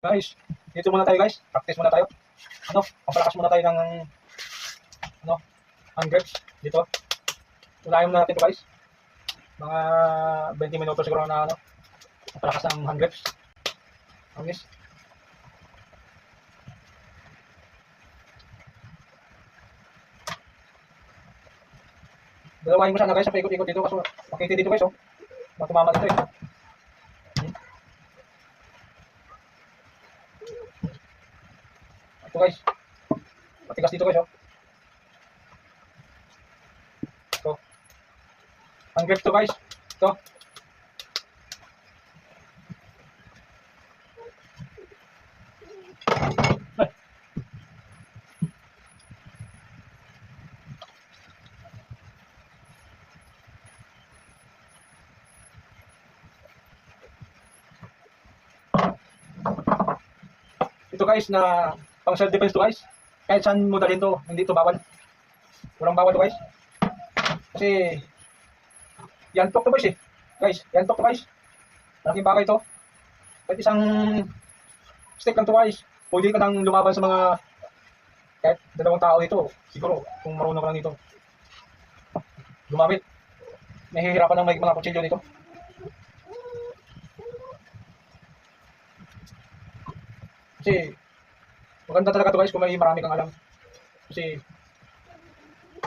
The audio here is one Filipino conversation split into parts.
Guys, dito muna tayo guys. Practice muna tayo. Papalakas muna tayo ng hand grips dito. Unahin muna natin ito guys. Mga 20 minuto siguro na papalakas ng hand grips. Amis. Dalawahin mo sana guys sa paikot-ikot dito kasi makikita dito guys Matumama dito Ito guys. Matigas dito guys Ito. Ang grip to guys. Ito. Ito guys na pang self defense to guys. Kahit saan mo dalhin to, hindi to bawal. Walang bawal to guys. Kasi yan to guys Guys, yan to guys. Malaking bagay to. Kahit isang stick lang to guys. Pwede ka nang lumaban sa mga kahit dalawang tao dito. Siguro kung marunong ka lang dito. Gumamit. Nahihirapan ng may mga kutsilyo dito. Kasi maganda talaga to guys kung may marami kang alam. Kasi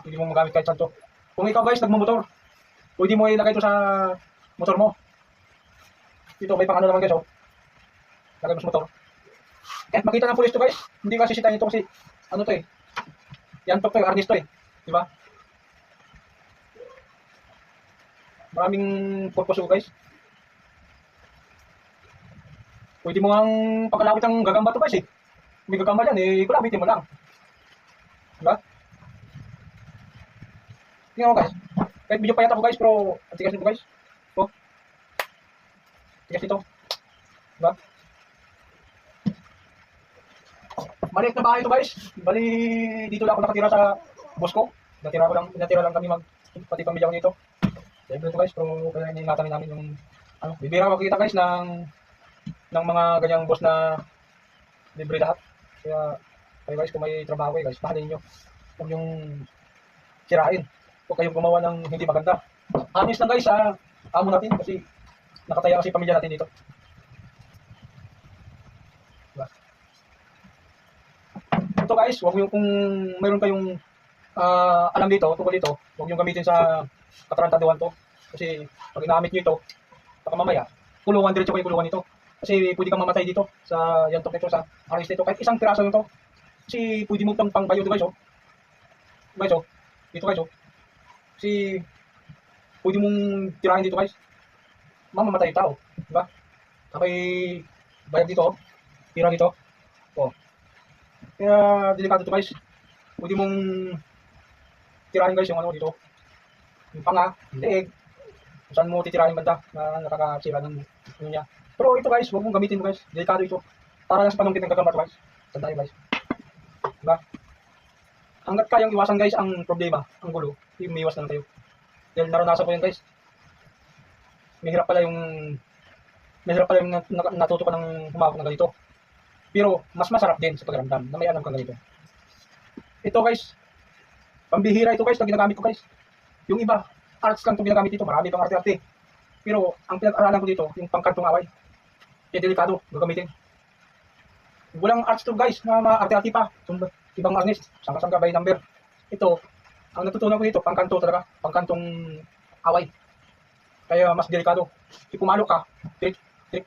pwede mo magamit kahit saan to. Kung ikaw guys nagmumotor, pwede mo ilagay to sa motor mo. Dito may pang naman guys lagay mo sa motor. Kahit makita ng pulis to guys, hindi ka sisitahin ito kasi ano to yan to harness to di ba? Maraming purpose guys. Pwede mo ang pagkalapit ang gagamba to guys May gagamba dyan kulabitin mo lang. Diba? Tingnan mo guys. Kahit medyo payat ako guys, pero ang tigas nito guys. Tigas nito. Diba? Maliit na bahay ito guys. Bali, dito lang ako nakatira sa boss ko. Natira lang kami pati pamilya ko dito. Siyempre ito guys, pero kaya iniingatan namin yung bibira makikita guys ng mga ganyang boss na libre lahat. Kaya guys, kung may trabaho guys, pahalin nyo. Huwag yung sirain. Huwag kayong gumawa ng hindi maganda. Honest lang guys sa amo natin kasi nakataya kasi pamilya natin dito. Diba? Ito guys, huwag yung kung mayroon kayong alam dito, tungkol dito, huwag yung gamitin sa katarantaduhan to. Kasi pag ginamit nyo ito, baka mamaya, kulungan diretso kayo kulungan ito. Kasi pwede kang mamatay dito sa yantok nito sa arrest nito. Kahit isang piraso nito. Kasi pwede mo itong pangbayo dito guys Dito guys Kasi pwede mong tirahin dito guys. Mamamatay yung tao. Diba? Kapag bayad dito tira dito. Kaya delikado ito guys. Pwede mong tirahin guys yung dito. Yung panga, yung leeg. Kung saan mo titirahin banda na nakakasira ng niya. Pero ito guys, huwag mong gamitin mo guys. Delikado ito. Para lang sa panungkit ng gagamba guys. Tandaan guys. Diba? Hanggat kayang iwasan guys ang problema, ang gulo, umiiwas na lang tayo. Dahil naranasan ko yan guys. Mahirap pala yung natuto ka ng humawak ng ganito. Pero mas masarap din sa pagramdam na may alam kang ganito. Ito guys, pambihira ito guys na ginagamit ko guys. Yung iba, arts lang itong ginagamit dito. Marami pang arte-arte. Pero ang pinag-aralan ko dito, yung pangkantong away. Kaya delikado, gagamitin. Walang arts to guys, na arte-arte pa. Ibang artist, sangka-sangka by number. Ito, ang natutunan ko dito, pangkanto talaga. Pangkantong away. Kaya mas delikado. Kung pumalo ka,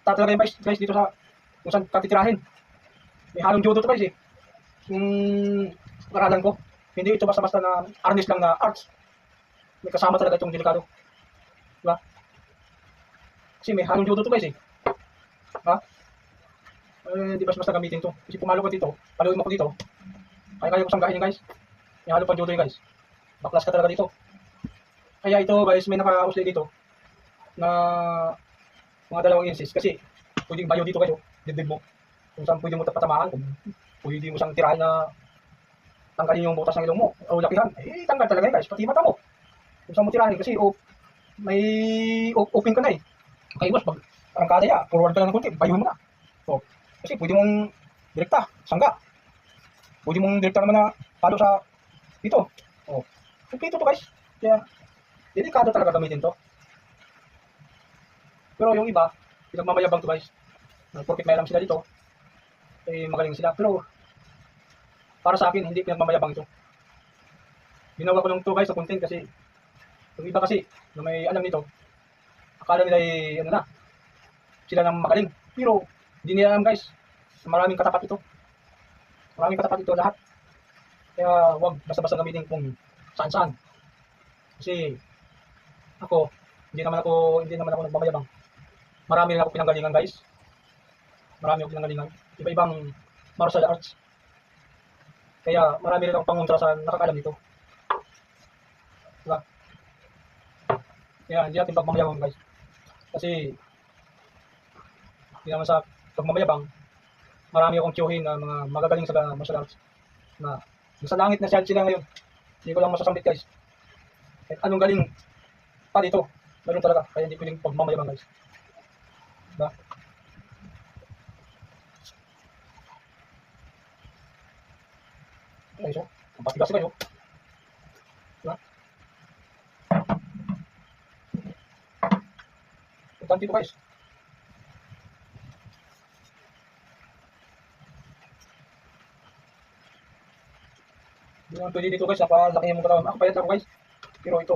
talaga yung guys dito sa kung saan ka titirahin. May halong judo to guys Yung aralan ko, hindi ito basta-basta na artist lang na arts. May kasama talaga itong delikado. Diba? Kasi may halong judo to guys Hindi basta gamitin to. Kasi pumalo ka dito, paluin mo ko dito. Kaya ko sanggahin guys. May halo pa judo guys. Baklas ka talaga dito. Kaya ito guys, may naka-usli dito na mga 2 inches. Kasi pwedeng bayo dito guys dibdib mo. Kung saan pwede mo patamaan, kung pwede mo siyang tirahin na tanggalin yung butas ng ilong mo o lakihan, tanggal talaga guys, pati mata mo. Kung saan mo tirahin kasi may open ka na Kaya boss, pag arangkada forward ka na ng kunti, bayo mo na. Kasi pwede mong direkta, sangga. Pwede mong direkta naman na palo sa dito. Oh. Okay ito to guys. Kaya, delikado talaga gamitin to. Pero yung iba, pinagmamayabang to guys. Porkit may alam sila dito, eh magaling sila. Pero, para sa akin, hindi pinagmamayabang ito. Ginawa ko lang to guys sa content kasi, yung iba kasi, na may alam nito, akala nila ay, ano na, sila nang magaling. Pero, hindi nila alam guys, maraming katapat ito. Maraming katapat ito lahat. Kaya, wag basta-basta gamitin kung saan-saan. Kasi, hindi naman ako nagmamayabang. Marami rin ako pinanggalingan guys. Marami ako pinanggalingan. Iba-ibang martial arts. Kaya, marami rin akong pangontra sa nakakalam nito. Diba? Kaya, hindi natin pagmamayabang guys. Kasi, hindi naman sa pagmamayabang, marami akong tiyuhin na mga magagaling sa martial arts na nasa langit na sila ngayon. Hindi ko lang masasambit guys. Kahit anong galing pa dito, meron talaga. Kaya hindi pwedeng pagmamayabang guys. Diba? Guys, oh. Ang patigas guys, oh. Diba? Importante ito guys. Hindi naman pwede dito guys, napalaki yung katawan. Ako payat ako guys. Pero ito,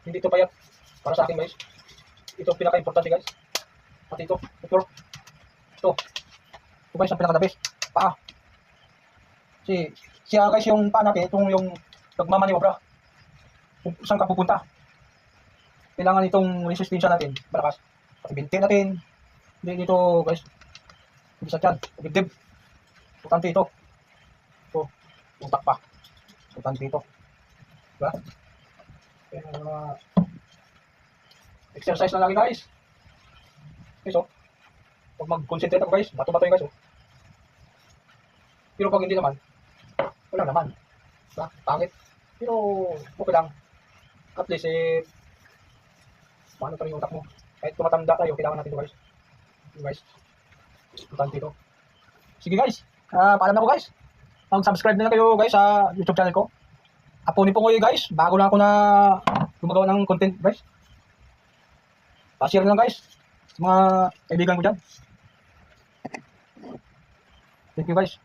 hindi ito payat. Para sa akin guys. Ito pinaka-importante guys. Pati ito. Ito guys ang pinaka-the best. Paa. Kasi siya guys yung paa natin, itong yung pagmamaniobra. Kung saan ka pupunta. Kailangan itong resistensya natin. Malakas. Pati binti natin. Hindi dito guys. Hindi sa tiyan. Dibdib. Importante ito. Ito. Utak pa. Importante ito. Diba? Kaya exercise na lagi guys. Okay, so, pag mag-concentrate ako guys, bato-bato yung guys. Oh. Pero pag hindi naman, wala naman. Diba? Pangit. Pero okay lang. At least paano pa rin yung utak mo. Kahit tumatanda tayo, kailangan natin ito guys. Okay, guys. Importante ito. Sige guys. Paalam na ko guys. Mag-subscribe na kayo guys sa YouTube channel ko. Apunin po ko guys. Bago lang ako na gumagawa ng content guys. Pa-share lang guys. Sa mga kaibigan ko dyan. Thank you guys.